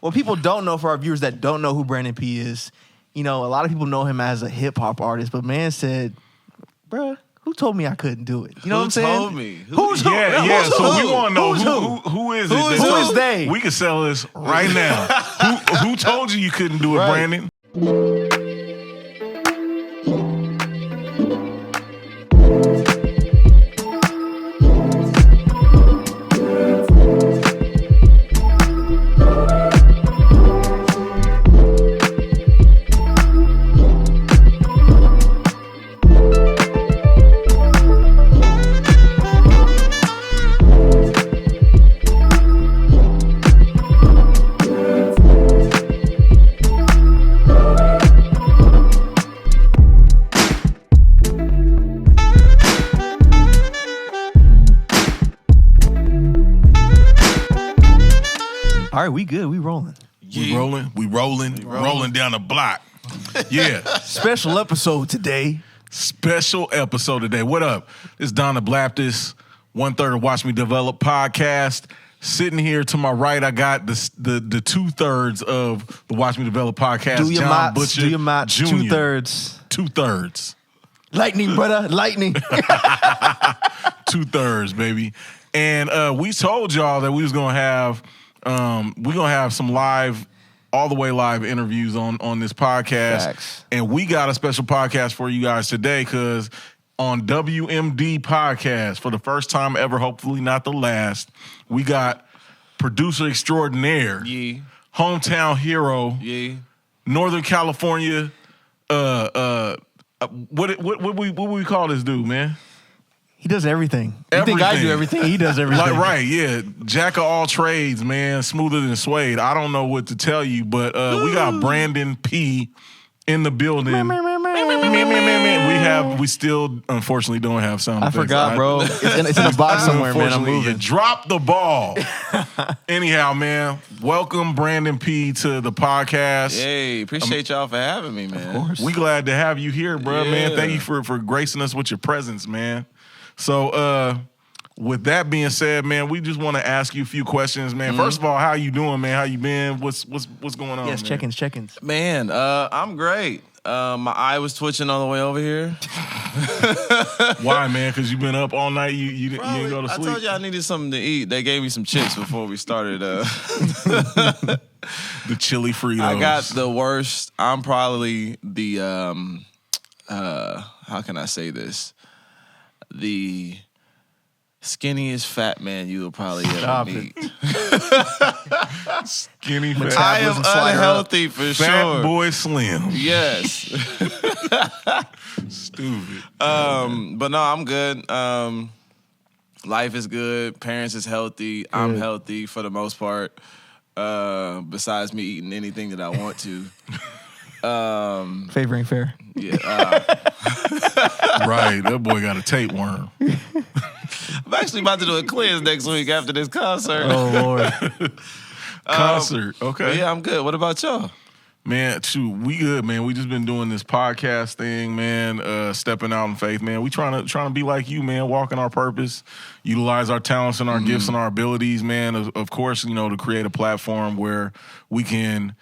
What people don't know, for our viewers that don't know who Brandon P is, a lot of people know him as a hip hop artist, but man said, bruh, who told me I couldn't do it? You know what I'm saying? Who told me? Who's who? Yeah. Who's So who? we want to know who is it? Who is they? We can sell this right now. Who told you couldn't do it, Right. Brandon? All right, we good. We rolling. We rolling down the block. Yeah. Special episode today. Special episode today. What up? It's Donna Blaptis, 1/3 of Watch Me Develop podcast. Sitting here to my right, I got the 2/3 of the Watch Me Develop podcast. Do your John mots. Butcher Do your mots. Jr. 2/3. 2/3. Lightning, brother. Lightning. 2/3, baby. And we told y'all that we was gonna have some all the way live interviews on this podcast. Facts. And we got a special podcast for you guys today, because on WMD podcast, for the first time ever, hopefully not the last, we got producer extraordinaire, hometown hero, Northern California. What we call this dude, man? He does everything. You think I do everything? He does everything. Like, right, yeah. Jack of all trades, man. Smoother than suede. I don't know what to tell you, but we got Brandon P in the building. We still, unfortunately, don't have sound effects. I forgot, bro. It's in a box somewhere, man. I'm moving. You dropped the ball. Anyhow, man, welcome Brandon P to the podcast. Hey, appreciate y'all for having me, man. Of course. We glad to have you here, bro, Yeah. man. Thank you for gracing us with your presence, man. So, with that being said, man, we just want to ask you a few questions, man. First of all, how you doing, man? How you been? What's going on? Yes, man? check-ins. Man, I'm great. My eye was twitching on the way over here. Why, man? Because you've been up all night. You didn't go to sleep. I told you I needed something to eat. They gave me some chips before we started. The chili Fritos. I got the worst. I'm probably the how can I say this? The skinniest fat man you will probably ever meet. Skinny fat. I am unhealthy for Fat sure. boy slim. Yes. Stupid. But no, I'm good. Life is good. Parents is healthy. I'm healthy for the most part. Besides me eating anything that I want to. Favoring fair. Yeah. Right. That boy got a tapeworm. I'm actually about to do a quiz next week after this concert. Oh, Lord. Concert. Okay. Yeah, I'm good. What about y'all? Man, shoot, we good, man. We just been doing this podcast thing, man. Stepping out in faith, man. We trying to be like you, man. Walking our purpose, utilize our talents and our gifts and our abilities, man. Of course, to create a platform where we can,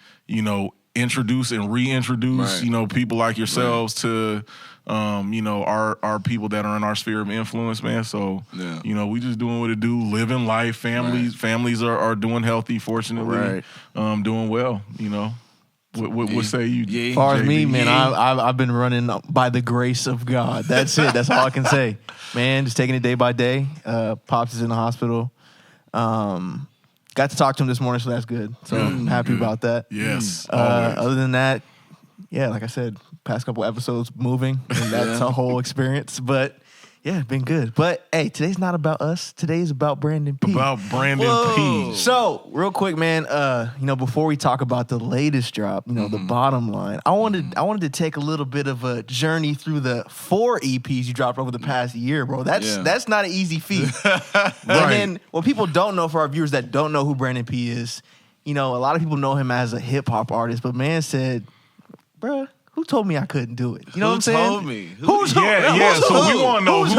introduce and reintroduce, people like yourselves to, our people that are in our sphere of influence, man. So, we just doing what it do, living life. Families are doing healthy, fortunately, doing well. What say you? As far as me, JB? man, I've been running by the grace of God. That's it. That's all I can say. Man, just taking it day by day. Pops is in the hospital. Got to talk to him this morning, so that's good. So I'm happy about that. Yes. Other than that, yeah, like I said, past couple episodes moving, and that's a whole experience. But yeah, been good. But hey, today's not about us. Today's about Brandon P. About Brandon P. So, real quick, man, before we talk about the latest drop, the bottom line, I wanted to take a little bit of a journey through the 4 EPs you dropped over the past year, bro. That's not an easy feat. And then what people don't know, for our viewers that don't know who Brandon P is, a lot of people know him as a hip hop artist, but man said, bruh, who told me I couldn't do it? You know what I'm saying? Who told me? Who's who? Yeah. Who's So who? we want to know Who's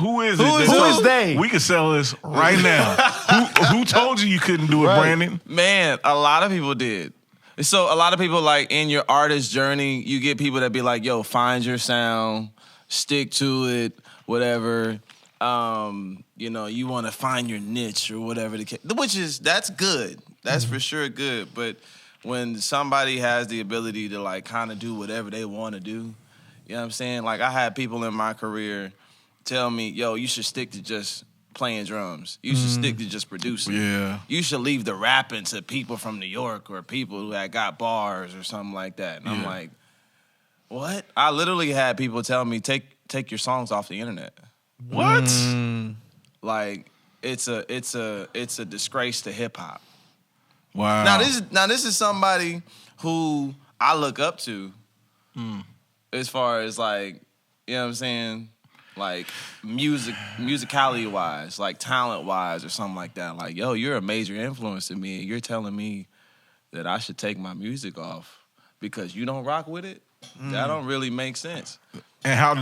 who is it? Who is they? We can sell this right now. Who told you couldn't do it, Right. Brandon? Man, a lot of people did. So a lot of people, like, in your artist journey, you get people that be like, yo, find your sound, stick to it, whatever. You know, you want to find your niche or whatever the case. That's good. That's for sure good. But when somebody has the ability to, like, kind of do whatever they want to do, you know what I'm saying? Like, I had people in my career tell me, yo, you should stick to just playing drums. You should stick to just producing. Yeah. You should leave the rapping to people from New York or people who had got bars or something like that. And I'm like, what? I literally had people tell me, take your songs off the internet. What? Like, it's a disgrace to hip hop. Wow. Now this is somebody who I look up to as far as, like, you know what I'm saying? Like, musicality wise, like talent wise or something like that. Like, yo, you're a major influence in me. You're telling me that I should take my music off because you don't rock with it? That don't really make sense. And how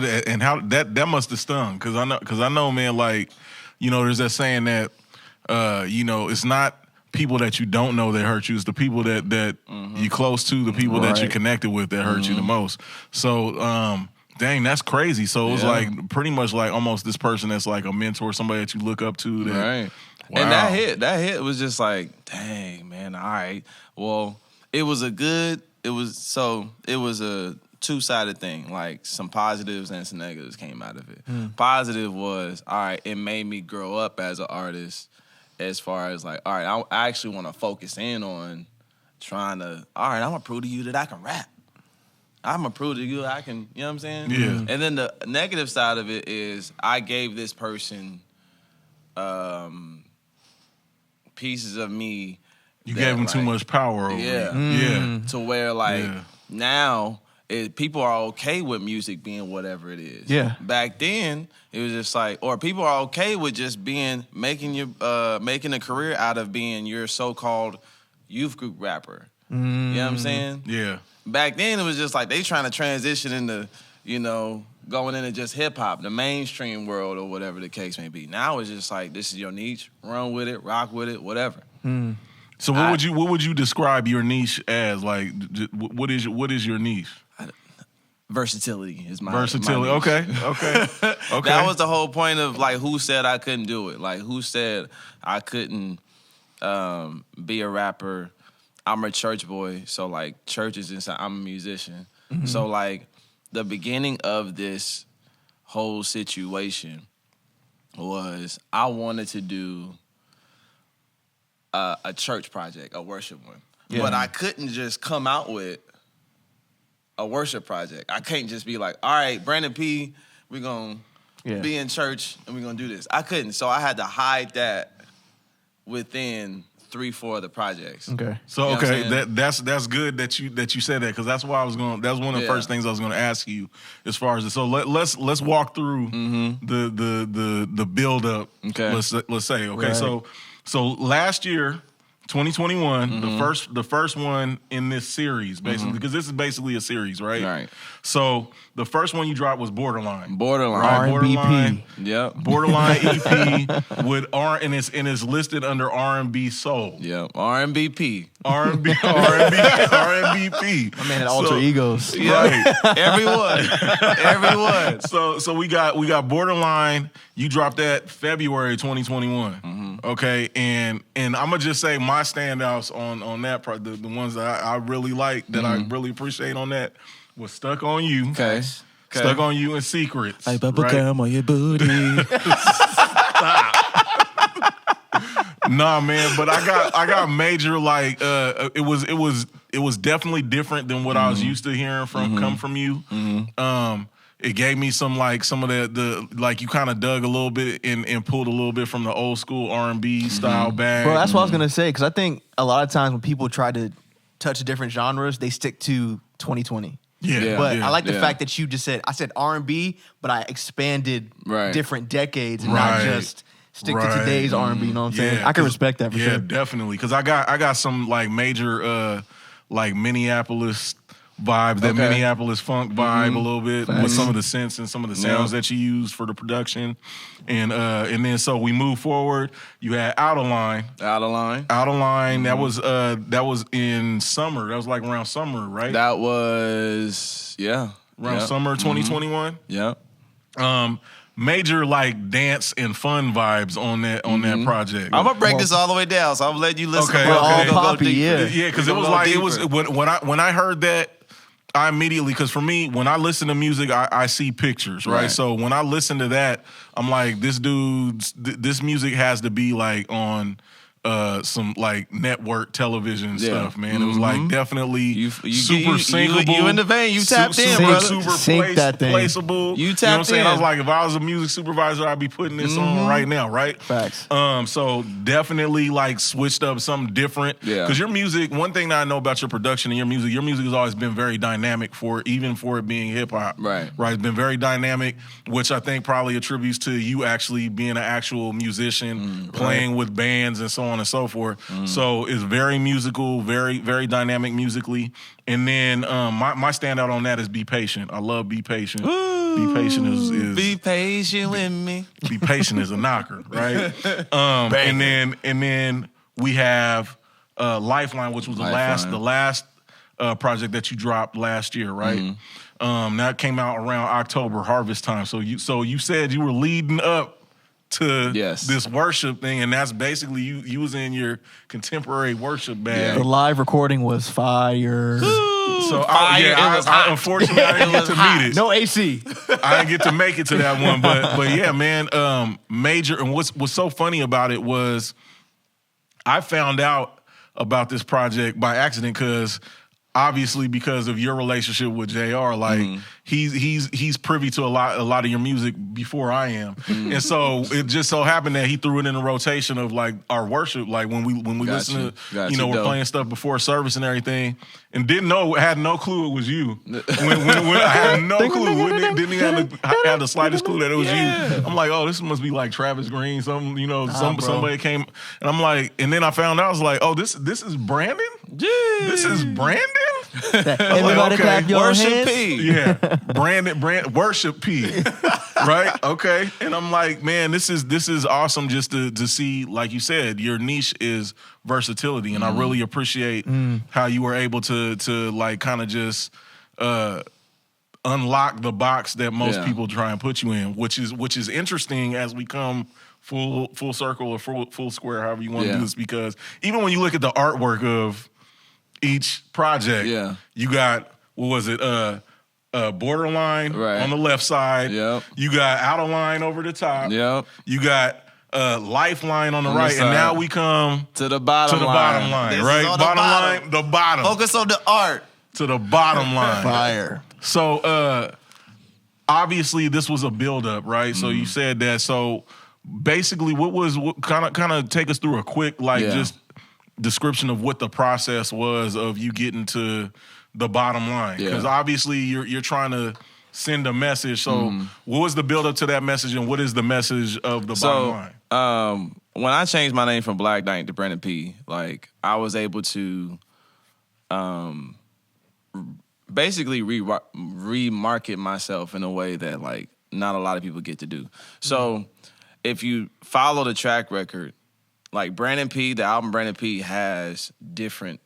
that must have stung, because I know, man, like, you know, there's that saying that you know, it's not people that you don't know that hurt you, it's the people that you close to, the people that you connected with that hurt you the most. So dang, that's crazy. So it was like pretty much like almost this person that's like a mentor, somebody that you look up to. Right. Wow. And that hit was just like, dang, man, all right. Well, it was a two-sided thing. Like, some positives and some negatives came out of it. Positive was, all right, it made me grow up as an artist as far as, like, all right, I actually want to focus in on trying to, all right, I'm going to prove to you that I can rap. I'm going to prove to you that I can, you know what I'm saying? Yeah. And then the negative side of it is I gave this person pieces of me. You gave them too much power over you. Yeah. To where, like, now people are okay with music being whatever it is. Yeah. Back then, it was just like, or people are okay with just making a career out of being your so-called youth group rapper. You know what I'm saying? Yeah. Back then, it was just like they trying to transition into, you know, going into just hip-hop, the mainstream world or whatever the case may be. Now it's just like, this is your niche, run with it, rock with it, whatever. So what would you describe your niche as? Like, what is your niche? Versatility is my versatility. My niche. Okay. That was the whole point of, like, who said I couldn't do it? Like, who said I couldn't be a rapper? I'm a church boy, so, like, church is inside. I'm a musician. So, like, the beginning of this whole situation was I wanted to do a church project, a worship one. Yeah. But I couldn't just come out with a worship project. I can't just be like, all right, Brandon P, we're going to be in church and we're going to do this. I couldn't. So I had to hide that within 3-4 of the projects. Okay. So you know that's good that you said that, because that's why I was going. That's one of the first things I was going to ask you as far as this. So let's walk through the build up. Okay. Let's say okay. Right. So last year, 2021, the first one in this series, basically, because this is basically a series, right? Right. So the first one you dropped was Borderline. Right? R&B. Yep. Borderline EP with and it's listed under R&B Soul. Yep. R&B P. R&B P. My man had alter egos. Right. Everyone. So we got Borderline. You dropped that February 2021. Okay, and I'm gonna just say my standouts on that part, the ones that I really like, that I really appreciate on that, was Stuck on You. Okay. Stuck on You and Secrets. Like bubblegum on your booty. Nah, man, but I got major, like, it was definitely different than what I was used to hearing come from you. It gave me some of the like, you kind of dug a little bit and pulled a little bit from the old school R&B style bag. Bro, that's what I was gonna say, because I think a lot of times when people try to touch different genres, they stick to 2020. Yeah. But I like the fact that you just said, I said R&B, but I expanded different decades and not just stick to today's R&B. You know what I'm saying? I can respect that for sure. Yeah, definitely. Because I got some, like, major like Minneapolis vibes, that Minneapolis funk vibe a little bit with some of the synths and some of the sounds that you use for the production. And then so we move forward. You had Out of Line. That was in summer. That was like around summer, right? That was around summer 2021. Yeah. Major like dance and fun vibes on that project. I'm gonna break this all the way down, so I'm gonna let you listen. Okay, all poppy, yeah, because it was like it was when I heard that, I immediately, because for me, when I listen to music, I see pictures, right? So when I listen to that, I'm like, this music has to be like on some like network television stuff, man. It was like definitely super syncable. You in the vein. You tapped in, brother. Super that thing. placeable. You tapped know what I'm saying? in. I was like, if I was a music supervisor, I'd be putting this on right now, right? Facts. So definitely like switched up something different. Yeah. Because your music, one thing that I know about your production and your music has always been very dynamic even for it being hip hop. Right. It's been very dynamic, which I think probably attributes to you actually being an actual musician, playing with bands and so on and so forth. So it's very musical, very, very dynamic musically. And then my standout on that is Be Patient. I love Be Patient. Be Patient is Be patient with me. Be Patient is a knocker, right? And then we have Lifeline, which was the last project that you dropped last year, right? That came out around October, harvest time. So you said you were leading up to this worship thing, and that's basically you was in your contemporary worship bag. The live recording was fire. So I unfortunately I didn't get to meet it. No AC. I didn't get to make it to that one, but yeah, man, major. And what's so funny about it was I found out about this project by accident because of your relationship with JR, like he's privy to a lot of your music before I am, and so it just so happened that he threw it in the rotation of like our worship, like when we listen to we're playing stuff before service and everything, and had no clue it was you. When I had no clue, didn't even have the slightest clue that it was you. I'm like, oh, this must be like Travis Green, somebody came, and I'm like, and then I found out I was like, oh, this is Brandon. This is Brandon. Everybody clap your Worship hands. P. Yeah, Brandon, Worship P. Right? Okay. And I'm like, man, this is awesome just to see, like you said, your niche is versatility, and I really appreciate how you were able to like kind of just unlock the box that most people try and put you in, which is interesting as we come full circle or full square, however you want to do this, because even when you look at the artwork of each project, you got, what was it, Borderline on the left side. Yep. You got Out of Line over the top. Yep. You got Lifeline on the right, and now we come to the bottom line, right? The bottom. Focus on the art. To the bottom line. Fire. So obviously this was a build-up, right? So you said that. So basically, what kind of take us through a quick just description of what the process was of you getting to the bottom line, because obviously you're trying to send a message. So what was the build up to that message, and what is the message of the bottom line? When I changed my name from Black Knight to Brandon P, like I was able to basically remarket myself in a way that like not a lot of people get to do. So if you follow the track record, like Brandon P, the album Brandon P has different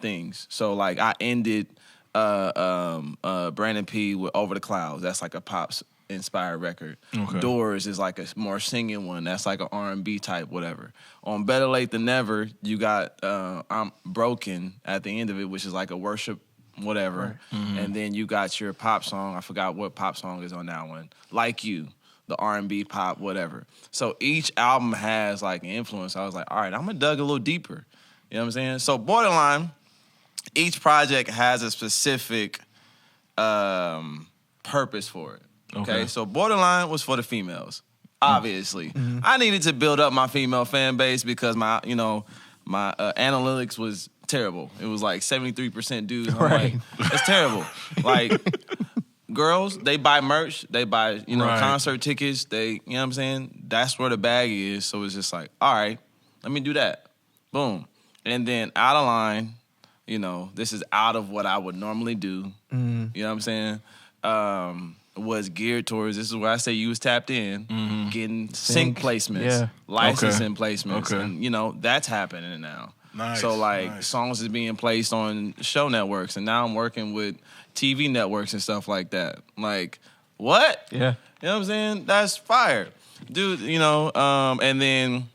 things. So like I ended Brandon P with Over the Clouds. That's like a pops inspired record. Okay. Doors is like a more singing one. That's like an R&B type, whatever. On Better Late Than Never, you got I'm Broken at the end of it, which is like a worship whatever. Right. And then you got your pop song. I forgot what pop song is on that one. Like You, the R&B pop, whatever. So each album has like an influence. I was like, all right, I'm gonna dig a little deeper. You know what I'm saying? So Borderline, each project has a specific purpose for it. Okay? So Borderline was for the females, obviously. I needed to build up my female fan base because my analytics was terrible. It was like 73% dudes. I'm like, it's terrible. Like, girls, they buy merch, they buy, concert tickets, you know what I'm saying? That's where the bag is. So it's just like, all right, let me do that. Boom. And then Out of Line you know, this is out of what I would normally do. You know what I'm saying? Was geared towards, this is where I say you was tapped in, getting sync placements, licensing placements. And, you know, that's happening now. Nice. So, like, songs is being placed on show networks, and now I'm working with TV networks and stuff like that. Like, what? Yeah. You know what I'm saying? That's fire. Dude, you know, and then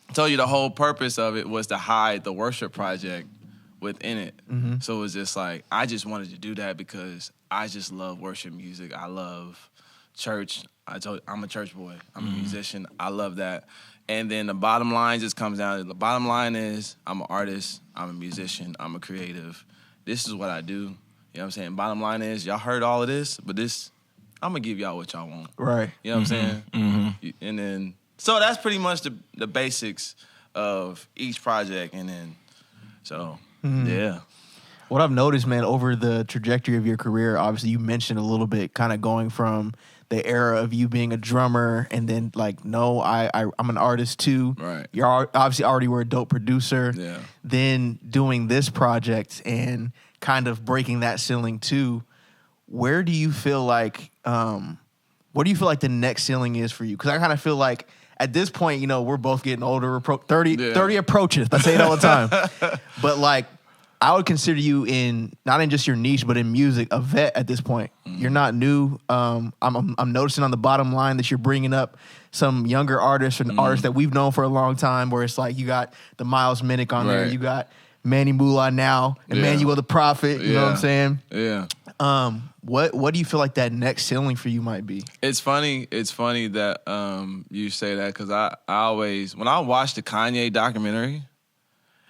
I told you the whole purpose of it was to hide the worship project within it. So it was just like, I just wanted to do that because I just love worship music. I love church. I'm a church boy. I'm a musician. I love that. And then the bottom line just comes down to, the bottom line is, I'm an artist, I'm a musician, I'm a creative. This is what I do. You know what I'm saying? Bottom line is, y'all heard all of this, but this, I'm going to give y'all what y'all want. Right. You know what I'm saying? And then, so that's pretty much the basics of each project. And then, so, yeah. What I've noticed, man, over the trajectory of your career, obviously you mentioned a little bit kind of going from the era of you being a drummer and then like, no, I'm an artist too. Right. You're obviously already were a dope producer. Yeah. Then doing this project and kind of breaking that ceiling too. Where do you feel like, what do you feel like the next ceiling is for you? Because I kind of feel like at this point, you know, we're both getting older. We're 30 approaches. I say it all the time. But like, I would consider you in, not in just your niche, but in music, a vet at this point. You're not new. I'm noticing on the bottom line that you're bringing up some younger artists and artists that we've known for a long time, where it's like you got the Miles Minnick on there. You got Manny Moolah now, Emmanuel the Prophet. You know what I'm saying? Yeah. What do you feel like that next ceiling for you might be? It's funny that you say that, because I always, when I watched the Kanye documentary,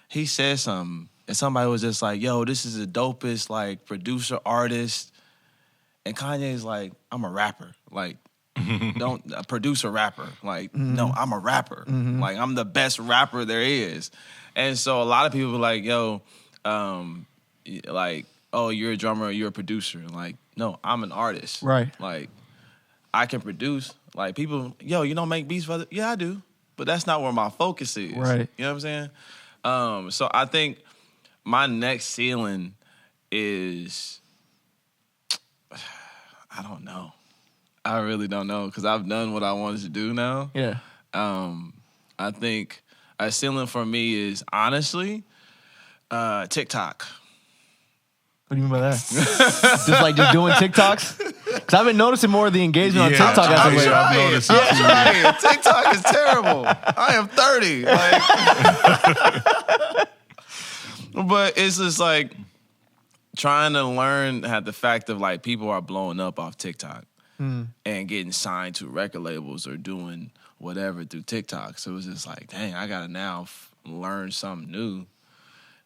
he said something, and somebody was just like, yo, this is the dopest, like, producer, artist. And Kanye's like, I'm a rapper. Like, don't, a producer rapper. Like, no, I'm a rapper. Like, I'm the best rapper there is. And so a lot of people were like, yo, like, oh, you're a drummer, you're a producer. Like, no, I'm an artist. Right. Like, I can produce. Like, people, yo, you don't make beats for yeah, I do. But that's not where my focus is. Right. You know what I'm saying? So I think my next ceiling is, I don't know. I really don't know, because I've done what I wanted to do now. Yeah. I think a ceiling for me is, honestly, TikTok. What do you mean by that? just doing TikToks? Because I've been noticing more of the engagement on TikTok as of late. I've noticed I'm trying. TikTok is terrible. I am 30. Like, but it's just like trying to learn how the fact of like people are blowing up off TikTok and getting signed to record labels or doing whatever through TikTok. So it's just like, dang, I gotta now learn something new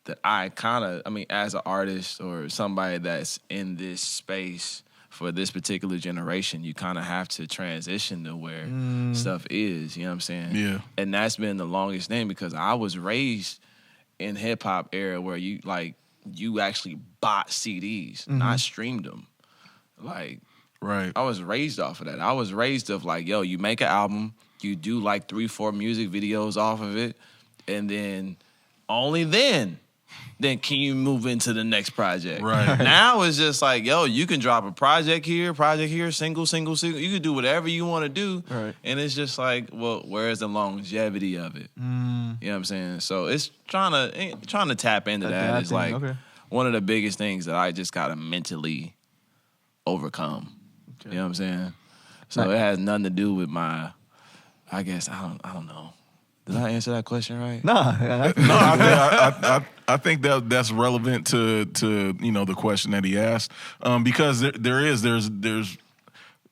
that I kind of, I mean, as an artist or somebody that's in this space for this particular generation, you kind of have to transition to where stuff is, you know what I'm saying? Yeah. And that's been the longest thing, because I was raised in hip hop era where you actually bought CDs, not streamed them. Like, right. I was raised off of that. I was raised of like, yo, you make an album, you do like 3-4 music videos off of it, and then only then can you move into the next project. Right. Now it's just like, yo, you can drop a project here, single. You can do whatever you want to do. Right. And it's just like, well, where's the longevity of it? You know what I'm saying? So it's trying to tap into that is like one of the biggest things that I just got to mentally overcome. Okay. You know what I'm saying? So it has nothing to do with my, I guess, I don't know. Did I answer that question right? Nah. I think that's relevant to you know the question that he asked, because there's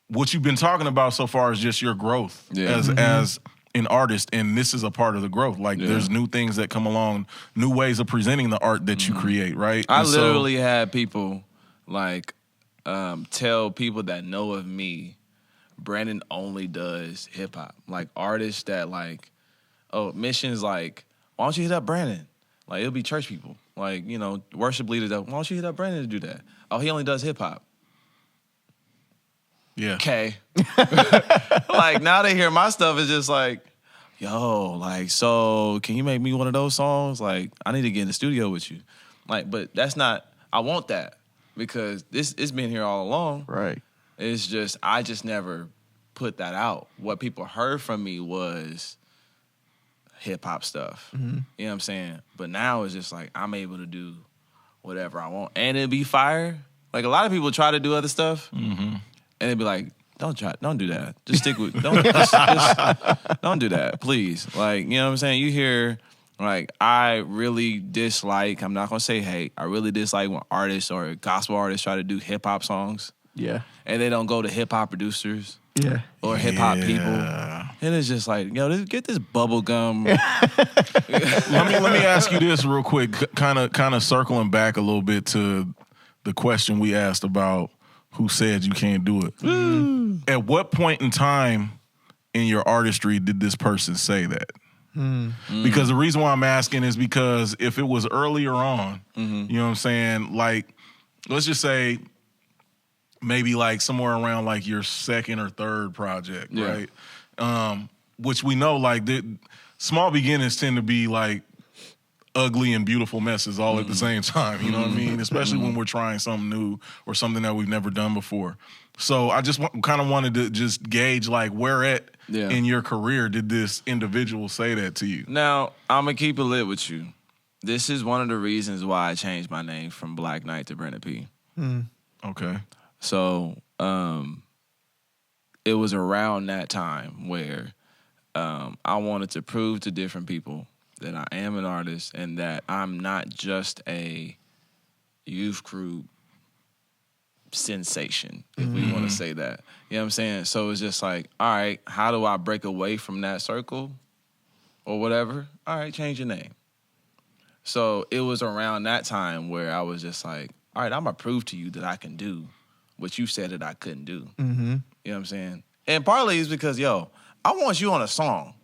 what you've been talking about so far is just your growth as an artist, and this is a part of the growth. Like there's new things that come along, new ways of presenting the art that you create. Right. I literally had people like tell people that know of me, Brandon only does hip hop. Like artists that like. Oh, missions like, why don't you hit up Brandon? Like, it'll be church people. Like, you know, worship leaders, why don't you hit up Brandon to do that? Oh, he only does hip-hop. Yeah. Okay. Like, now they hear my stuff, it's just like, yo, like, so can you make me one of those songs? Like, I need to get in the studio with you. Like, but that's not. I want that because it's been here all along. Right. It's just I just never put that out. What people heard from me was hip hop stuff. You know what I'm saying? But now it's just like I'm able to do whatever I want, and it'd be fire. Like a lot of people try to do other stuff, and they'd be like, don't do that. Just stick with, don't do that, please. Like, you know what I'm saying? You hear, like, I really dislike, I'm not going to say hate, I really dislike when artists or gospel artists try to do hip hop songs. Yeah. And they don't go to hip hop producers. Yeah. Or hip hop people. And it's just like, get this bubble gum. let me ask you this real quick, kind of circling back a little bit to the question we asked about who said you can't do it. At what point in time in your artistry did this person say that? Because the reason why I'm asking is because if it was earlier on, you know what I'm saying? Like, let's just say maybe like somewhere around like your second or third project, right? Which we know like small beginnings tend to be like ugly and beautiful messes all at the same time, you know what I mean? Especially when we're trying something new or something that we've never done before. So I just kind of wanted to just gauge like where at in your career did this individual say that to you? Now, I'm going to keep it lit with you. This is one of the reasons why I changed my name from Black Knight to BRVNDON P. Okay. So it was around that time where I wanted to prove to different people that I am an artist and that I'm not just a youth group sensation, if we want to say that. You know what I'm saying? So it's just like, all right, how do I break away from that circle or whatever? All right, change your name. So it was around that time where I was just like, all right, I'm going to prove to you that I can do what you said that I couldn't do. You know what I'm saying? And partly it's because, I want you on a song.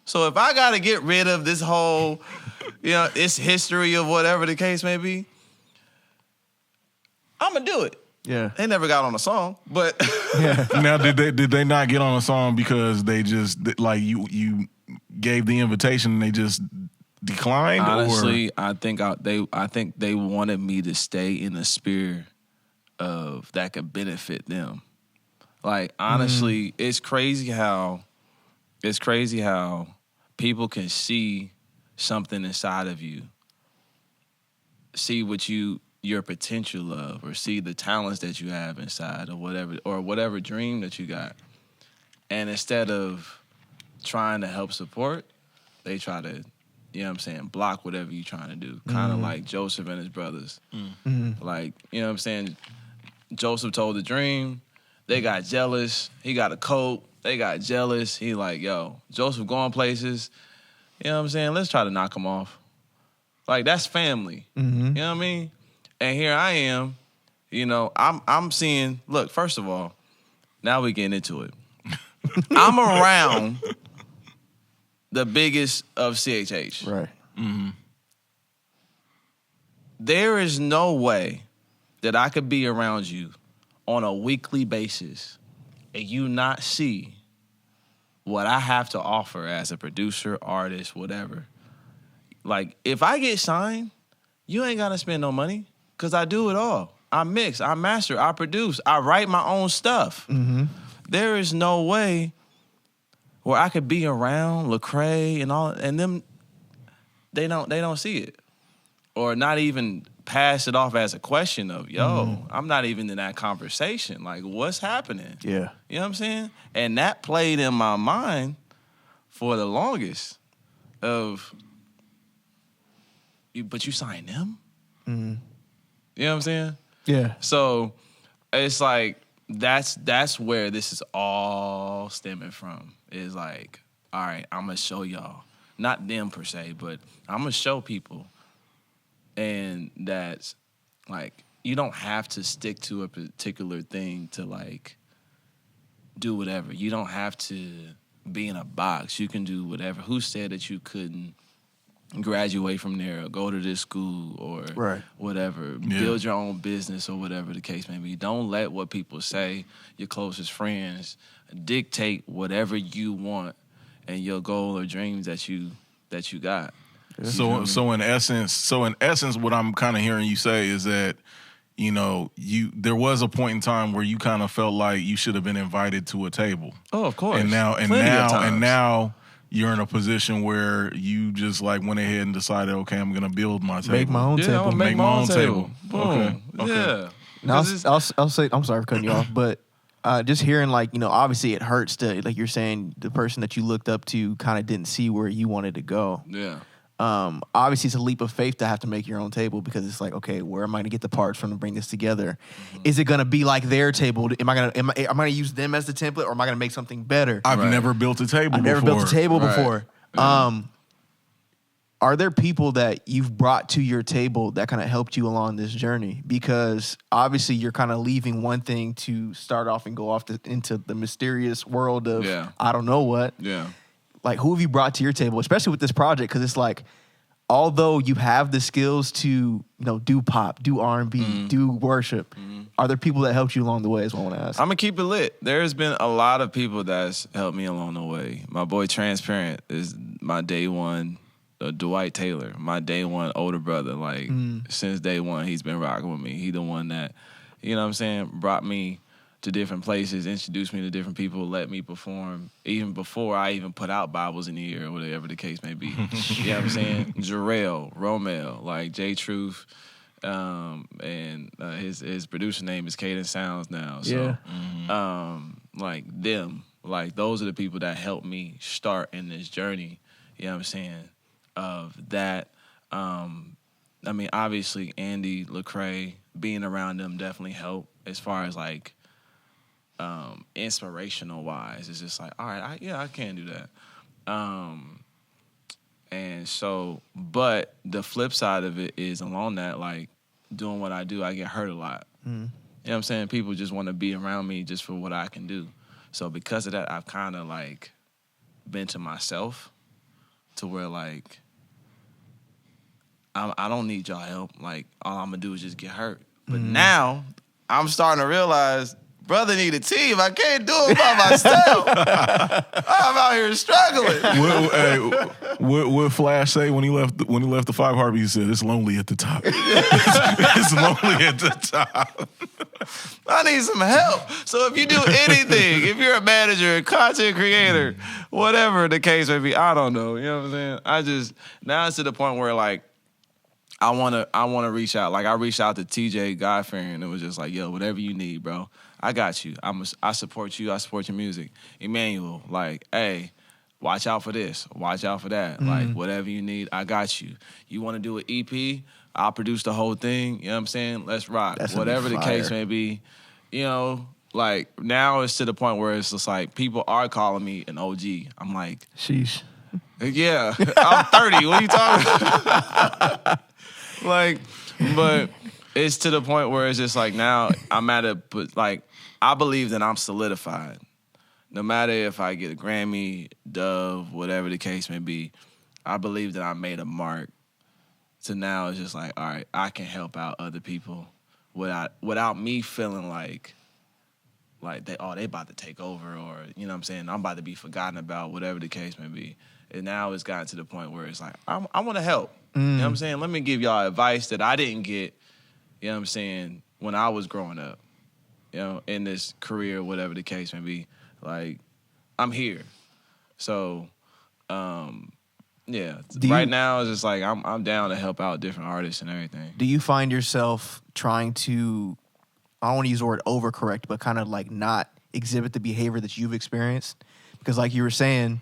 So if I got to get rid of this whole, this history of whatever the case may be, I'm going to do it. Yeah. They never got on a song, but Now, did they not get on a song because they just like you gave the invitation and they just declined? Honestly, I think they wanted me to stay in the sphere of that could benefit them. Like honestly, it's crazy how people can see something inside of you, see what your potential of, or see the talents that you have inside, or whatever dream that you got. And instead of trying to help support, they try to, block whatever you're trying to do. Kind of like Joseph and his brothers. Like, you know what I'm saying? Joseph told the dream. They got jealous. He got a coat. They got jealous. He like, Joseph going places. You know what I'm saying? Let's try to knock him off. Like, that's family. You know what I mean? And here I am, I'm seeing, look, first of all, now we getting into it. I'm around the biggest of CHH. Right. There is no way that I could be around you on a weekly basis and you not see what I have to offer as a producer, artist, whatever. Like, if I get signed, you ain't got to spend no money. Because I do it all. I mix, I master, I produce, I write my own stuff. There is no way where I could be around Lecrae and all, and them, they don't see it. Or not even pass it off as a question of, I'm not even in that conversation. Like, what's happening? Yeah. You know what I'm saying? And that played in my mind for the longest of, but you signed them? You know what I'm saying? Yeah. So it's like that's where this is all stemming from. Is like, all right, I'm gonna show y'all, not them per se, but I'm gonna show people, and that's like you don't have to stick to a particular thing to like do whatever. You don't have to be in a box. You can do whatever. Who said that you couldn't graduate from there or go to this school or whatever, build your own business or whatever the case may be? Don't let what people say, your closest friends, dictate whatever you want and your goal or dreams that you got. So in essence, what I'm kind of hearing you say is that, you know, there was a point in time where you kind of felt like you should have been invited to a table. Oh, of course. And now you're in a position where you just like went ahead and decided, okay, I'm gonna build my table. Make my own table. I'm gonna make my own table. Boom. Okay. Yeah. Now, I'll say, I'm sorry for cutting you off, but just hearing like, you know, obviously it hurts to, like you're saying, the person that you looked up to kind of didn't see where you wanted to go. Yeah. Obviously it's a leap of faith to have to make your own table because it's like, okay, where am I gonna get the parts from to bring this together? Mm-hmm. Is it gonna be like their table? Am I gonna use them as the template, or am I gonna make something better? I've never built a table before. I've never built a table before. Yeah. Are there people that you've brought to your table that kind of helped you along this journey? Because obviously you're kind of leaving one thing to start off and go off into the mysterious world of I don't know what. Yeah. Like, who have you brought to your table, especially with this project? Because it's like, although you have the skills to, you know, do pop, do R&B, do worship, are there people that helped you along the way is what I want to ask. I'm going to keep it lit. There's been a lot of people that's helped me along the way. My boy Transparent is my day one, Dwight Taylor, my day one older brother. Like, since day one, he's been rocking with me. He the one that, you know what I'm saying, brought me to different places, introduced me to different people, let me perform, even before I even put out Bibles in the Ear or whatever the case may be. You know what I'm saying? Jarrell, Romel, like J Truth, and his producer name is Caden Sounds now. So, like them, like those are the people that helped me start in this journey. You know what I'm saying? Of that, I mean, obviously Andy, Lecrae, being around them definitely helped as far as like, inspirational wise. It's just like, all right, I can do that. And so, but the flip side of it is along that, like, doing what I do, I get hurt a lot. You know what I'm saying? People just want to be around me just for what I can do. So because of that, I've kind of like been to myself to where like, I don't need y'all help. Like, all I'm gonna do is just get hurt. But now I'm starting to realize, brother need a team. I can't do it by myself. I'm out here struggling. What Flash say when he left the Five Heartbeats? He said, "It's lonely at the top. It's lonely at the top." I need some help. So if you do anything, if you're a manager, a content creator, whatever the case may be, I don't know. You know what I'm saying? Now it's to the point where like, I wanna reach out. Like I reached out to TJ Godfrey and it was just like, yo, whatever you need, bro. I got you. I support you. I support your music. Emmanuel, like, hey, watch out for this. Watch out for that. Like, whatever you need, I got you. You want to do an EP? I'll produce the whole thing. You know what I'm saying? Let's rock. Whatever the case may be. You know, like, now it's to the point where it's just like, people are calling me an OG. I'm like, sheesh. Yeah, I'm 30. What are you talking about? Like, but it's to the point where it's just like now I'm at a, like, I believe that I'm solidified. No matter if I get a Grammy, Dove, whatever the case may be, I believe that I made a mark. So now it's just like, all right, I can help out other people without me feeling like they about to take over, or, you know what I'm saying, I'm about to be forgotten about, whatever the case may be. And now it's gotten to the point where it's like, I want to help. You know what I'm saying? Let me give y'all advice that I didn't get, you know what I'm saying, when I was growing up, you know, in this career, whatever the case may be. Like, I'm here. So, yeah. Right now, it's just like, I'm down to help out different artists and everything. Do you find yourself trying to, I don't want to use the word overcorrect, but kind of like not exhibit the behavior that you've experienced? Because like you were saying,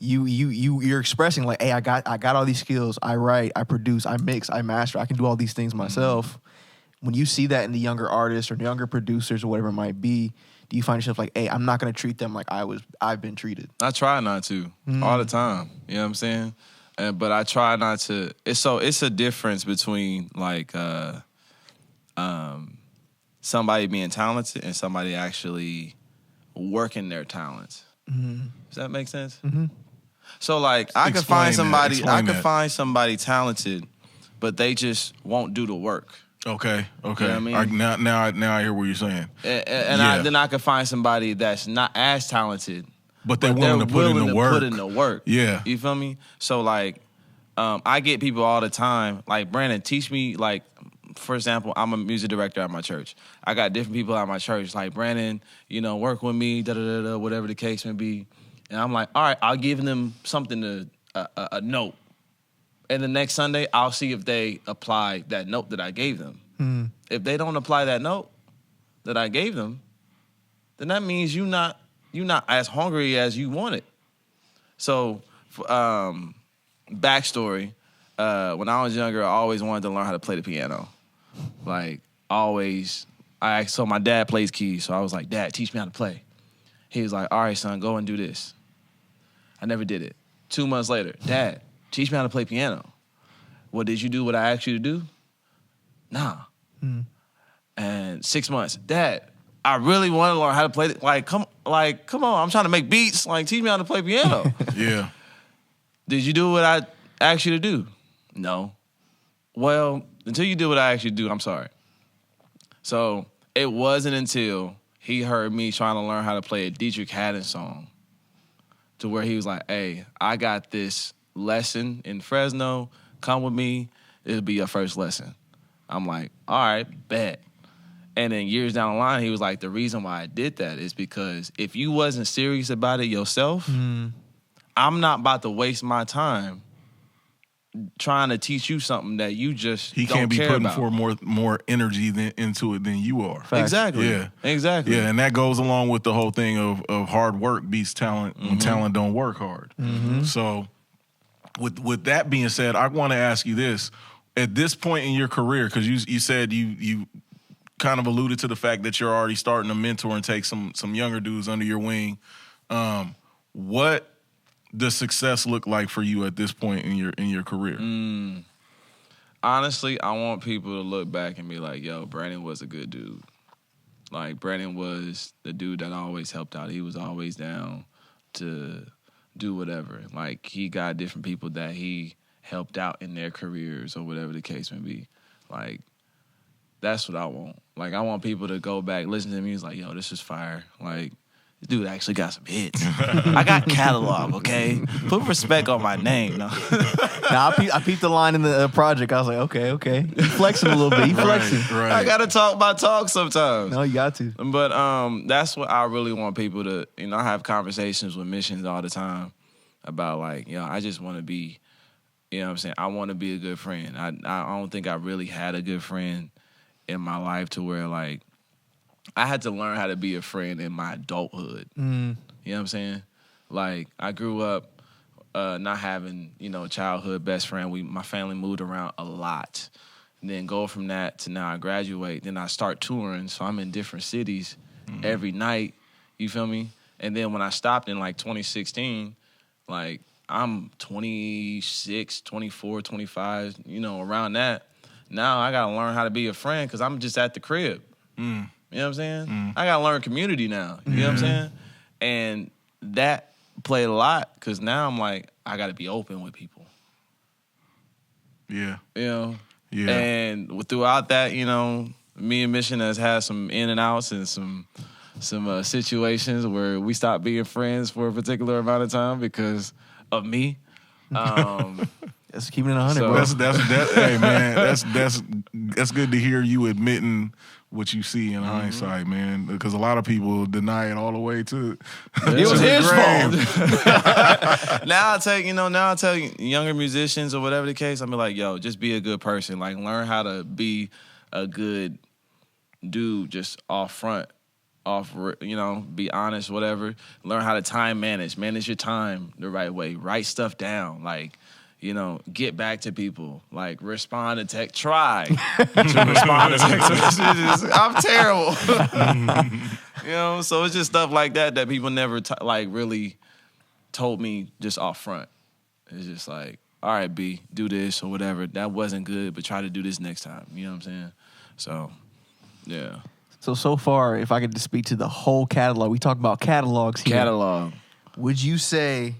you're expressing like, hey, I got all these skills. I write, I produce, I mix, I master. I can do all these things myself. When you see that in the younger artists or the younger producers or whatever it might be, do you find yourself like, hey, I'm not going to treat them like I've been treated? I try not to all the time. You know what I'm saying? But I try not to. It's a difference between like somebody being talented and somebody actually working their talents. Does that make sense? So like I could find somebody talented, but they just won't do the work. Okay. You know what I mean? Now I hear what you're saying. And then I could find somebody that's not as talented, but they're willing to put in the work. Put in the work. Yeah. You feel me? So like, I get people all the time, like, Brandon, teach me, like, for example, I'm a music director at my church. I got different people at my church, like, Brandon, work with me, da-da-da-da, whatever the case may be. And I'm like, all right, I'll give them something a note. And the next Sunday, I'll see if they apply that note that I gave them. If they don't apply that note that I gave them, then that means you're not as hungry as you wanted. So, backstory, when I was younger, I always wanted to learn how to play the piano. Like, always. So my dad plays keys, so I was like, Dad, teach me how to play. He was like, all right, son, go and do this. I never did it. 2 months later, Dad, teach me how to play piano. Well, did you do what I asked you to do? Nah. And 6 months, Dad, I really want to learn how to play. Come on, I'm trying to make beats. Like, teach me how to play piano. Yeah. Did you do what I asked you to do? No. Well, until you did what I asked you to do, I'm sorry. So it wasn't until he heard me trying to learn how to play a Dietrich Haddon song to where he was like, hey, I got this lesson in Fresno. Come with me. It'll be your first lesson. I'm like, all right, bet. And then years down the line, he was like, the reason why I did that is because if you wasn't serious about it yourself, I'm not about to waste my time trying to teach you something that you just he don't can't be care putting about. more energy into it than you are. Facts. Exactly. Yeah. Exactly. Yeah, and that goes along with the whole thing of hard work beats talent when talent don't work hard. So with that being said, I want to ask you this. At this point in your career, because you said you kind of alluded to the fact that you're already starting to mentor and take some younger dudes under your wing. What does success look like for you at this point in your career? Honestly, I want people to look back and be like, yo, Brandon was a good dude. Like, Brandon was the dude that always helped out. He was always down to do whatever. Like, he got different people that he helped out in their careers or whatever the case may be. Like, that's what I want. Like, I want people to go back, listen to me. It's like, yo, this is fire. Like, this dude actually got some hits. I got catalog, okay? Put respect on my name. No. Now, I peeped the line in the project. I was like, okay. You flexing a little bit. You flexing. Right. I got to talk my talk sometimes. No, you got to. But that's what I really want people to, I have conversations with missions all the time about, like, I just want to be, what I'm saying? I want to be a good friend. I don't think I really had a good friend in my life to where, like, I had to learn how to be a friend in my adulthood. You know what I'm saying? Like, I grew up not having, a childhood best friend. My family moved around a lot. And then go from that to now I graduate. Then I start touring, so I'm in different cities every night. You feel me? And then when I stopped in, like, 2016, like, I'm 26, 24, 25, around that. Now I got to learn how to be a friend because I'm just at the crib. You know what I'm saying? I got to learn community now. You know what I'm saying? And that played a lot because now I'm like, I got to be open with people. Yeah. Yeah. And throughout that, me and Mission has had some in and outs and some situations where we stopped being friends for a particular amount of time because of me. That's keeping it 100, So- bro. That's hey man, that's good to hear you admitting what you see in hindsight, man. Because a lot of people deny it all the way to It was his fault. Now I tell younger musicians or whatever the case, I'm like, yo, just be a good person. Like, learn how to be a good dude just be honest, whatever. Learn how to manage your time the right way. Write stuff down. Like, get back to people. Like, respond to text. Try to respond to text messages. I'm terrible. So it's just stuff like that people never really told me just off front. It's just like, all right, B, do this or whatever. That wasn't good, but try to do this next time. You know what I'm saying? So, yeah. So far, if I could just speak to the whole catalog, we talk about catalogs here. Catalog. Would you say,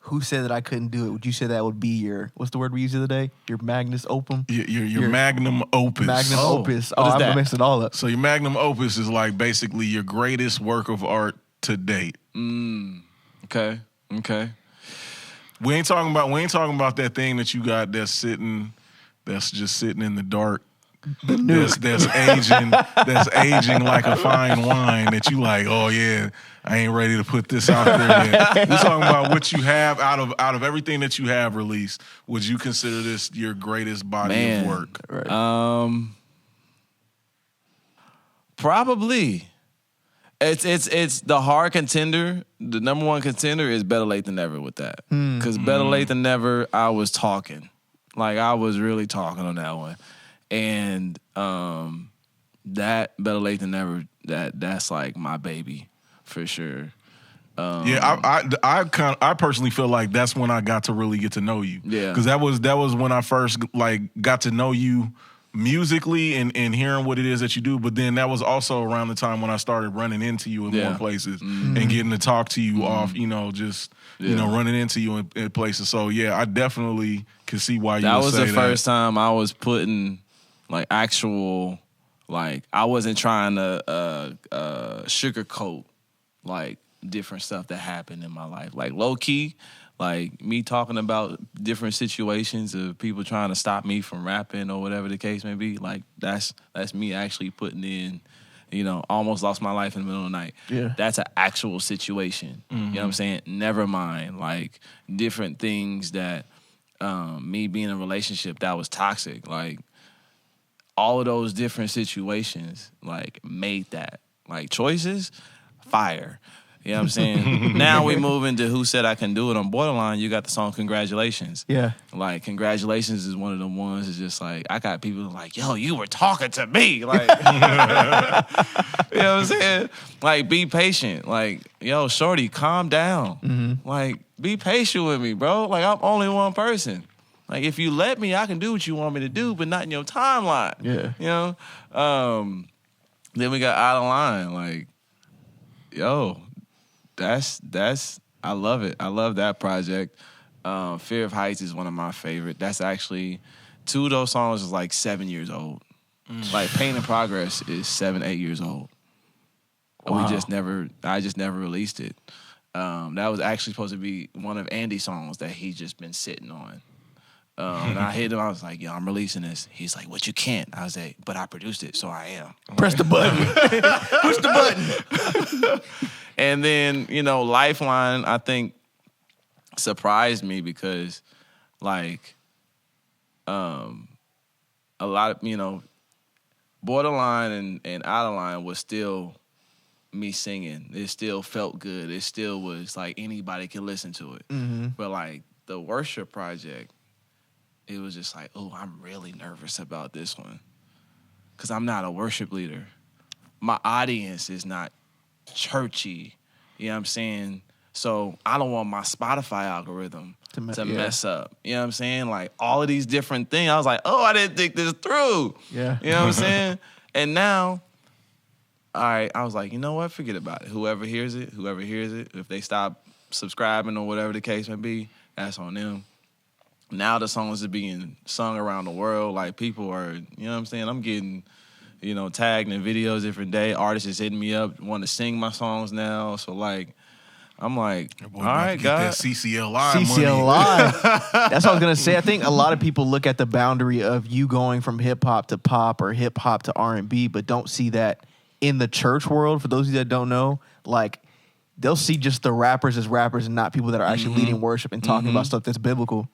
who said that I couldn't do it? Would you say that would be your, what's the word we use the other day? Your magnus opum? your magnum opus. Magnum opus. What is I'm that? mixing it all up. So your magnum opus is like basically your greatest work of art to date. Okay. We ain't talking about that thing that you got that's just sitting in the dark. That's aging like a fine wine that you like, oh yeah, I ain't ready to put this out there yet. We're talking about what you have out of everything that you have released. Would you consider this your greatest body of work? Right. Probably. It's the hard contender. The number one contender is Better Late Than Never with that. Because Better Late Than Never, I was talking. Like, I was really talking on that one. And that Better Late Than Never, that's like my baby for sure. I personally feel like that's when I got to really get to know you. Yeah, because that was when I first like got to know you musically and hearing what it is that you do. But then that was also around the time when I started running into you in more places and getting to talk to you off, you know, running into you in places. So yeah, I definitely can see why you would say that. That was the first time I was putting like actual, like I wasn't trying to sugarcoat like different stuff that happened in my life. Like low key, like me talking about different situations of people trying to stop me from rapping or whatever the case may be. Like that's me actually putting in, you know, almost lost my life in the middle of the night. Yeah. That's an actual situation. You know what I'm saying? Never mind like different things that me being in a relationship that was toxic. Like all of those different situations like made that. Like choices, fire. You know what I'm saying? Now we move into Who Said I Can Do It on Borderline. You got the song Congratulations. Yeah. Like, Congratulations is one of the ones that's just like, I got people like, yo, you were talking to me. Like, you know what I'm saying? Like, be patient. Like, yo, shorty, calm down. Like, be patient with me, bro. Like, I'm only one person. Like, if you let me, I can do what you want me to do, but not in your timeline. Yeah. You know? Then we got Out of Line. Like, yo, that's I love it. I love that project. Fear of Heights is one of my favorite. That's actually, two of those songs is like 7 years old. Like Pain and Progress is 7-8 years old. Wow. I just never released it. That was actually supposed to be one of Andy's songs that he's just been sitting on. And I hit him. I was like, yo, I'm releasing this. He's like, what, you can't? I was like, but I produced it, so I am. Press the button. Push the button. And then, you know, Lifeline, I think, surprised me because, like, a lot of, you know, Borderline and Out of Line was still me singing. It still felt good. It still was, like, anybody could listen to it. But, like, the Worship project, it was just like, oh, I'm really nervous about this one because I'm not a worship leader. My audience is not churchy, you know what I'm saying? So I don't want my Spotify algorithm to mess up. You know what I'm saying? Like all of these different things. I was like, oh, I didn't think this through. Yeah. You know what I'm saying? And now, all right, I was like, you know what? Forget about it. Whoever hears it, if they stop subscribing or whatever the case may be, that's on them. Now the songs are being sung around the world. Like people are, you know what I'm saying? I'm getting, you know, tagged in videos every day. Artists is hitting me up, want to sing my songs now. So like, I'm like, all right, guys. That CCL Live CCL money. Live. That's what I was gonna say. I think a lot of people look at the boundary of you going from hip hop to pop or hip hop to R&B, but don't see that in the church world. For those of you that don't know, like they'll see just the rappers as rappers and not people that are actually leading worship and talking about stuff that's biblical.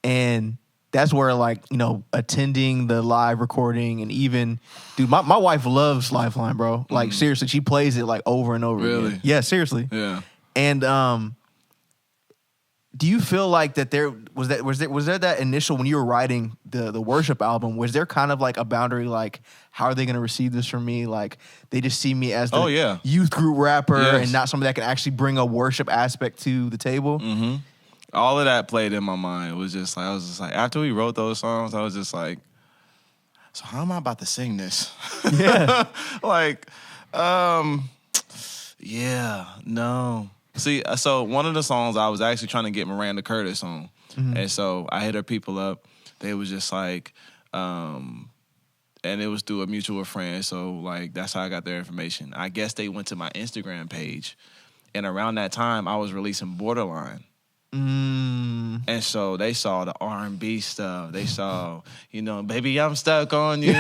And that's where, like, you know, attending the live recording and even, dude, my wife loves Lifeline, bro. Like, seriously, she plays it, like, over and over Really? again. Yeah, seriously. Yeah. And do you feel like that there was that initial, when you were writing the worship album, was there kind of like a boundary, like, how are they going to receive this from me? Like, they just see me as the youth group rapper and not somebody that can actually bring a worship aspect to the table? All of that played in my mind. It was just like, I was just like, after we wrote those songs, I was just like, so how am I about to sing this? Yeah. Like, yeah, no. See, so one of the songs I was actually trying to get Miranda Curtis on. And so I hit her people up. They was just like, and it was through a mutual friend. So like, that's how I got their information. I guess they went to my Instagram page. And around that time, I was releasing Borderline. And so they saw the R&B stuff. They saw, baby, I'm stuck on you.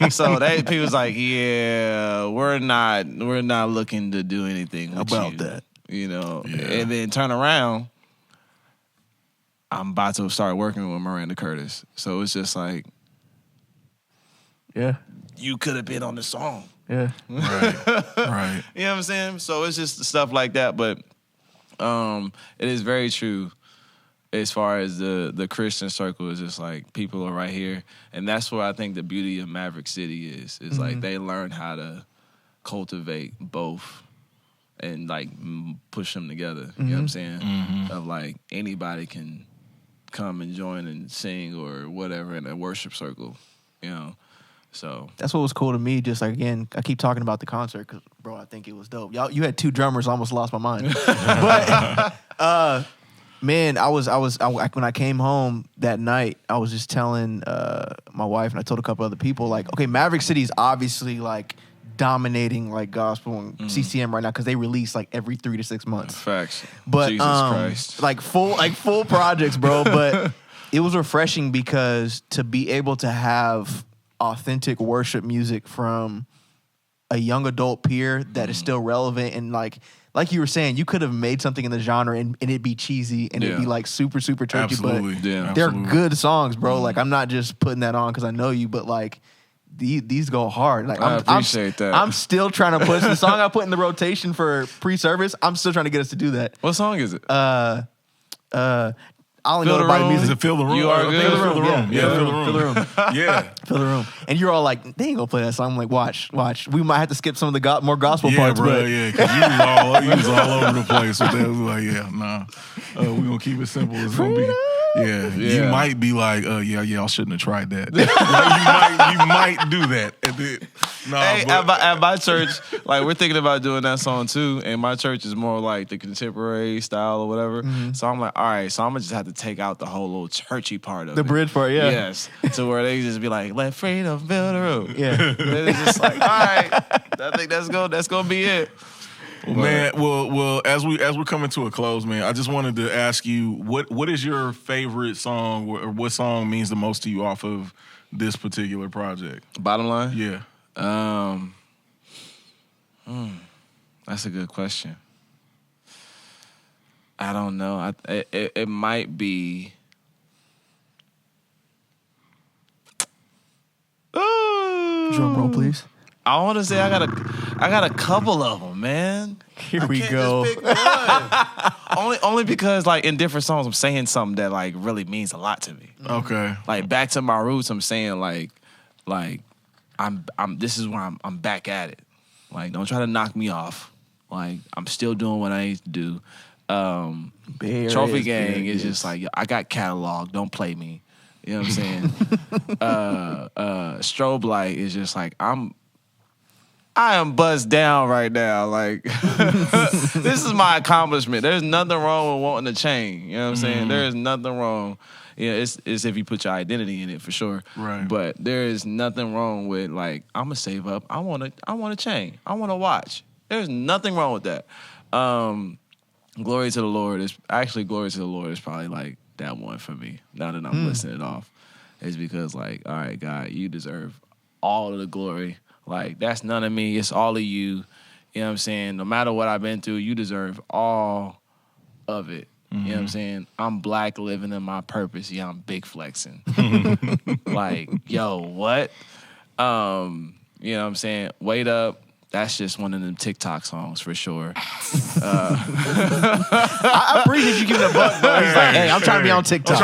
So people was like, yeah, we're not looking to do anything with about you, that. And then turn around, I'm about to start working with Miranda Curtis. So it's just like, yeah, you could have been on the song. Yeah. Right. You know what I'm saying? So it's just stuff like that. But it is very true as far as the Christian circle is just like people are right here. And that's where I think the beauty of Maverick City is. It's like they learn how to cultivate both and like push them together. You know what I'm saying? Of like anybody can come and join and sing or whatever in a worship circle, So that's what was cool to me. Just like, again, I keep talking about the concert because, bro, I think it was dope. Y'all, you had 2 drummers, I almost lost my mind. But man, I when I came home that night, I was just telling my wife and I told a couple other people, like, okay, Maverick City is obviously like dominating like gospel and CCM right now because they release like every 3 to 6 months. Facts. But Jesus Christ. like full projects, bro. But it was refreshing because to be able to have authentic worship music from a young adult peer that is still relevant and like you were saying, you could have made something in the genre and it'd be cheesy and it'd be like super churchy, Absolutely. but they're good songs, bro. Like I'm not just putting that on because I know you, but like these go hard. Like I appreciate that. I'm still trying to push the song I put in the rotation for pre-service. I'm still trying to get us to do that. What song is it? I only know about the music. Is it Feel the Room? You Are Good? Feel the Room. Yeah, Feel the Room. Feel the Room. Yeah. Feel the Room. And you're all like, they ain't gonna play that song. I'm like, watch. We might have to skip some of the more gospel Yeah, parts. bro. But Yeah, because you was all over the place with that. It was like, yeah, nah. We're gonna keep it simple. It's gonna be. Yeah. You might be like, I shouldn't have tried that. Like, you might do that. At my church, like we're thinking about doing that song too, and my church is more like the contemporary style or whatever. So I'm like, all right, so I'm gonna just have to take out the whole little churchy part of the it. bridge part, yeah. Yes. To where they just be like, let freedom fill the room. Yeah. And it's just like, all right, I think that's gonna be it. Well, man, well, as we're coming to a close, man, I just wanted to ask you what is your favorite song or what song means the most to you off of this particular project? Bottom line? Yeah. That's a good question. I don't know. It might be. Drum roll, please. I want to say I got a couple of them, man. Here we go. Just pick one. only because like in different songs I'm saying something that like really means a lot to me. Okay. Like back to my roots, I'm saying like I'm this is where I'm back at it. Like don't try to knock me off. Like I'm still doing what I need to do. Trophy Gang is just like I got catalog. Don't play me. You know what I'm saying? Strobe Light is just like I am buzzed down right now. Like, this is my accomplishment. There's nothing wrong with wanting to change. You know what I'm saying? There is nothing wrong. Yeah, it's if you put your identity in it for sure. Right. But there is nothing wrong with like I'm gonna save up. I wanna change. I wanna watch. There's nothing wrong with that. Glory to the Lord is probably like that one for me. Now that I'm listing it off, is because like, all right, God, you deserve all of the glory. Like, that's none of me. It's all of you. You know what I'm saying? No matter what I've been through, you deserve all of it. You know what I'm saying? I'm black living in my purpose. Yeah, I'm big flexing. Like, yo, what? You know what I'm saying? Wait Up. That's just one of them TikTok songs for sure. I appreciate you giving a buck, bro. He's like, hey, I'm trying to be on TikTok.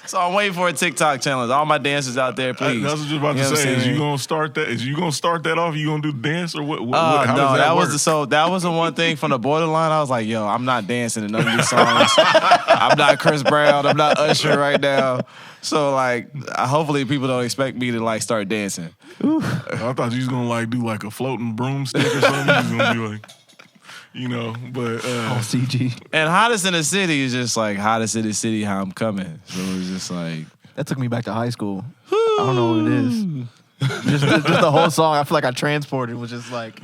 So I'm waiting for a TikTok challenge. All my dancers out there, please. That's what you was about to say. Is you gonna start that? Is you gonna start that off? You gonna do the dance or what? How no, does that work? that was the one thing from the borderline. I was like, yo, I'm not dancing in none of these songs. I'm not Chris Brown. I'm not Usher right now. So like, hopefully people don't expect me to like start dancing. I thought you was gonna like do like a floating broomstick or something. You was gonna be like, you know, but CG. And Hottest in the City is just like hottest in the city, how I'm coming. So it's just like that took me back to high school. I don't know what it is. just the whole song. I feel like I transported, was just like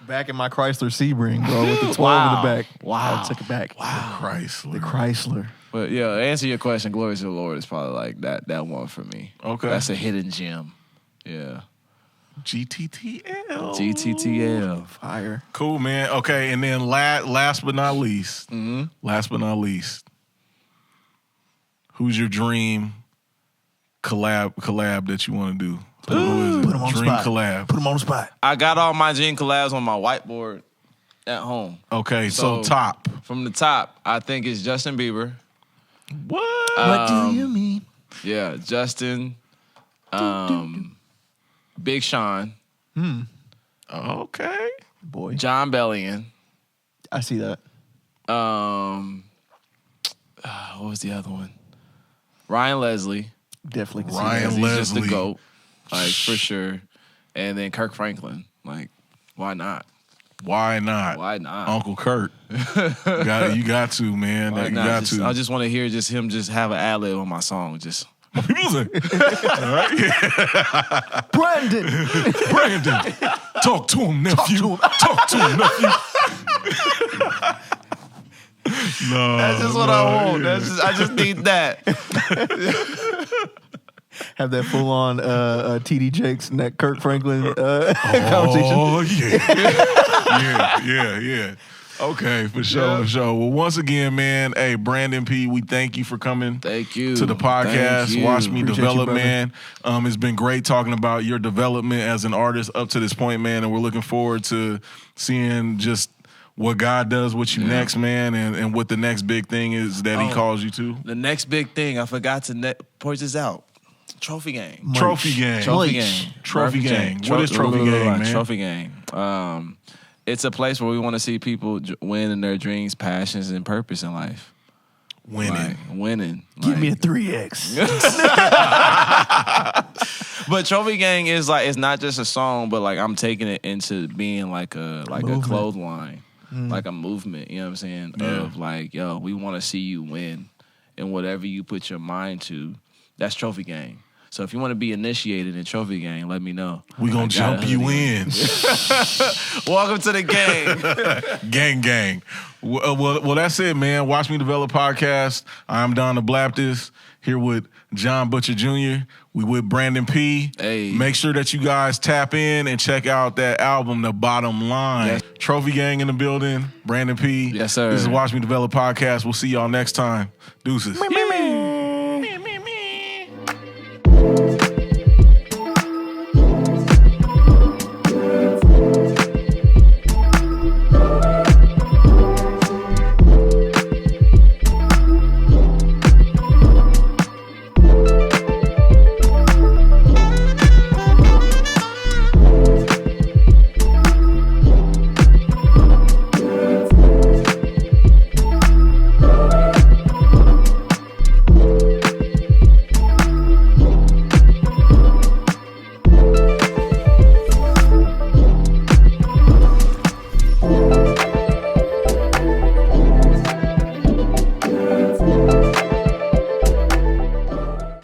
Back in my Chrysler Sebring, bro, with the 12 in the back. Wow. I took it back. Wow. The Chrysler. But yeah, to answer your question, Glory to the Lord is probably like that one for me. Okay. That's a hidden gem. Yeah. GTTL. GTTL. Fire. Cool, man. Okay, and then last but not least, who's your dream collab that you want to do? Who is it? Put him on dream the spot. collab. Put him on the spot. I got all my dream collabs on my whiteboard at home. Okay, so top. From the top, I think it's Justin Bieber. What? What do you mean? Yeah, Justin. Big Sean. Okay. Boy. John Bellion. I see that. What was the other one? Ryan Leslie. Definitely can see Ryan that. He's just the Leslie. GOAT. Like, for sure. And then Kirk Franklin. Like, why not? Why not? Why not? Uncle Kurt. You got to, man. Why You not? got to. I just want to hear him have an ad-lib on my song. Just People say, all right, yeah. Brandon. Talk to him, nephew. Talk to him, nephew. No, that's just what I want. I just need that. Have that full on TD Jakes and that Kirk Franklin conversation. Oh, yeah. Okay, for sure, for sure. Well, once again, man, hey, Brandon P, we thank you for coming Thank you. to the podcast. Watch Me Appreciate Develop, you, man. It's been great talking about your development as an artist up to this point, man, and we're looking forward to seeing just what God does with you next, man, and what the next big thing is that he calls you to. The next big thing, I forgot to point this out. Trophy Gang. Merch. Trophy Gang. Trophy Gang. Trophy Gang. What is Trophy Gang, man? Trophy Gang. It's a place where we want to see people win in their dreams, passions, and purpose in life. Winning. Give me a 3X. But Trophy Gang is like, it's not just a song, but like I'm taking it into being like a clothesline, like a movement. You know what I'm saying? Yeah. Of like, yo, we want to see you win, and whatever you put your mind to, that's Trophy Gang. So if you want to be initiated in Trophy Gang, let me know. We gonna jump you in. Welcome to the gang. Gang. Well, that's it, man. Watch Me Develop podcast. I'm Don the Baptist here with John Butcher Jr. We with Brandon P. Hey. Make sure that you guys tap in and check out that album, The Bottom Line. Yes. Trophy Gang in the building. Brandon P. Yes, sir. This is Watch Me Develop podcast. We'll see y'all next time. Deuces.